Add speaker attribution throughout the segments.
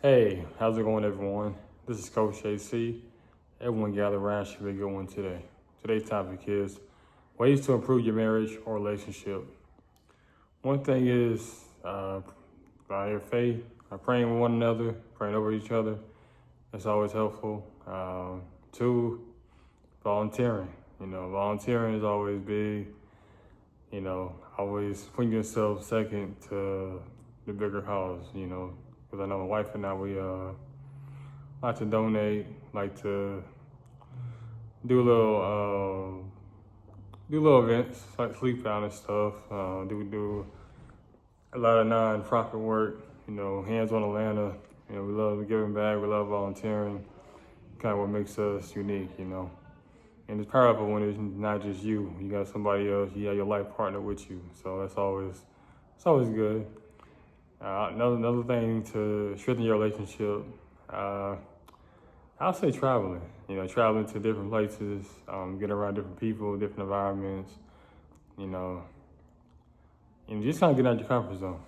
Speaker 1: Hey, how's it going, everyone? This is Coach AC. Everyone gather around should be a good one today. Today's topic is ways to improve your marriage or relationship. One thing is by your faith, by praying with one another, praying over each other. That's always helpful. Two, volunteering. Volunteering is always big. Always putting yourself second to the bigger cause. Because I know my wife and I, we like to donate, like to do little events like sleep out and stuff. Do a lot of non-profit work. Hands on Atlanta. We love giving back. We love volunteering. Kind of what makes us unique. And it's powerful when it's not just you. You got somebody else. You have your life partner with you. So it's always good. Another thing to strengthen your relationship. I'll say traveling. Traveling to different places, getting around different people, different environments. And just kind of get out your comfort zone.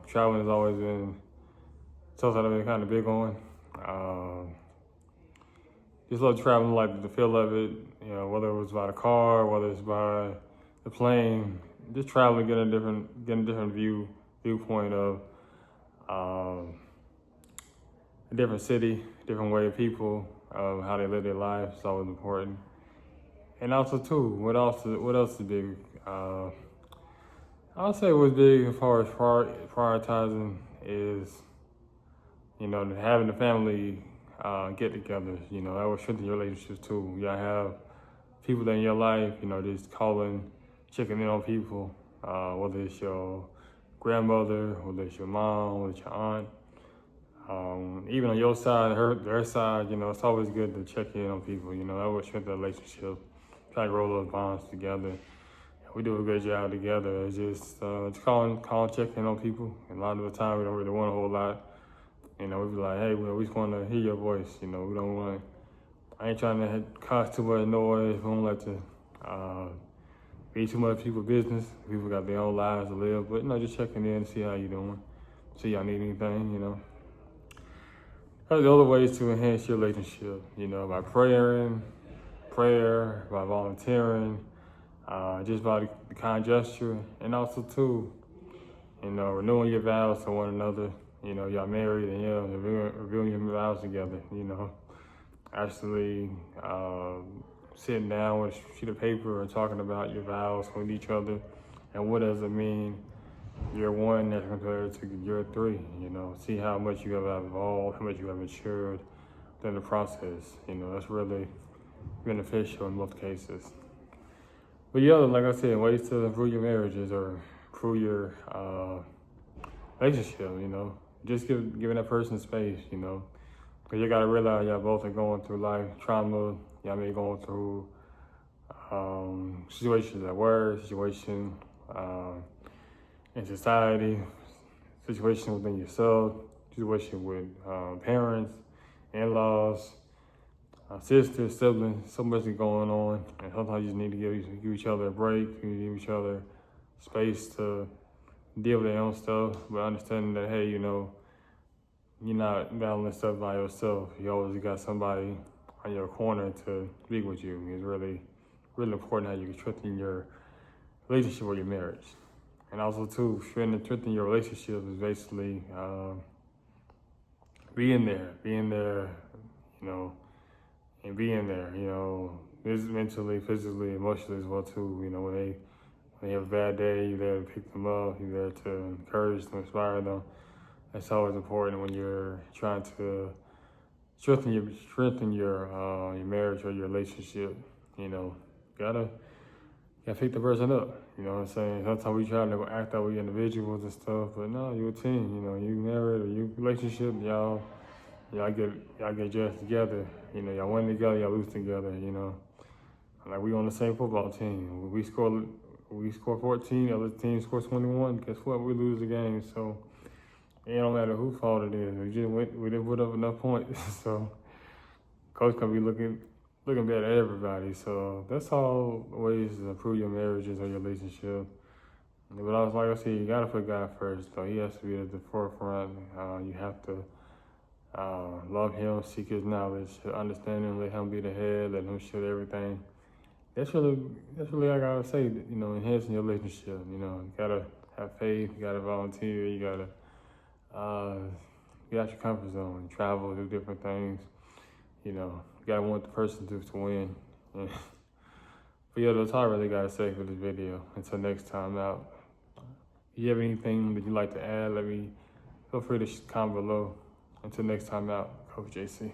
Speaker 1: Traveling has always been something I've been kind of big on. Just love traveling, like the feel of it. Whether it was by the car, whether it's by the plane, just traveling, getting a different viewpoint of a different city, different way of people, how they live their lives is always important. And also too, what else is big? I'll say what's big as far as prioritizing is, having the family get-togethers. That will strengthen your relationships too. Y'all have people that in your life, just calling, checking in on people, whether it's your grandmother, whether it's your mom, whether it's your aunt. Even on your side, their side, it's always good to check in on people. That will strengthen the relationship. Try to grow those bonds together. We do a good job together. It's just calling, checking on people. And a lot of the time, we don't really want a whole lot. We be like, hey, we just want to hear your voice. We don't want. I ain't trying to cause too much noise. We don't like to be too much people's business. People got their own lives to live. But just checking in, see how you doing, see y'all need anything. There's other ways to enhance your relationship, by prayer, by volunteering, just by the kind gesture, and also too, renewing your vows to one another. Y'all married and reviewing your vows together. Actually sitting down with a sheet of paper and talking about your vows with each other, and what does it mean year one as compared to year three. See how much you have evolved, how much you have matured in the process. That's really beneficial in most cases. But like I said, ways to improve your marriages or improve your relationship. Just giving that person space. Because you gotta realize y'all both are going through life trauma. Y'all may be going through situations at work, situation in society, situation within yourself, situation with parents, in-laws, sisters, siblings. So much is going on, and sometimes you just need to give each other a break. You need to give each other space to deal with their own stuff, but understanding that, hey, you're not battling stuff by yourself. You always got somebody on your corner to be with you. It's really, really important how you can strengthen your relationship or your marriage. And also too, strengthening your relationship is basically being there, and being there, mentally, physically, emotionally as well too. When they have a bad day, you're there to pick them up, you're there to encourage them, inspire them. That's always important when you're trying to strengthen your marriage or your relationship. Gotta pick the person up. You know what I'm saying? Sometimes we try to act like we individuals and stuff, but no, you're a team. You married or you relationship, y'all get judged together. Y'all win together, y'all lose together. Like we on the same football team. We score 14, the other team scores 21. Guess what? We lose the game. So it don't matter whose fault it is. We didn't put up enough points. So coach gonna be looking bad at everybody. So that's all ways to improve your marriages or your relationship. But like I said, you gotta put God first. So He has to be at the forefront. You have to Love him, seek his knowledge, understand him, let him be the head, let him shoot everything. That's really I gotta say, you know, enhancing your relationship. You know, you gotta have faith, you gotta volunteer, you gotta get out your comfort zone, travel, do different things. You know, you gotta want the person to win. But yeah, that's all I really gotta say for this video. Until next time out. If you have anything that you'd like to add, feel free to comment below. Until next time out, Coach JC.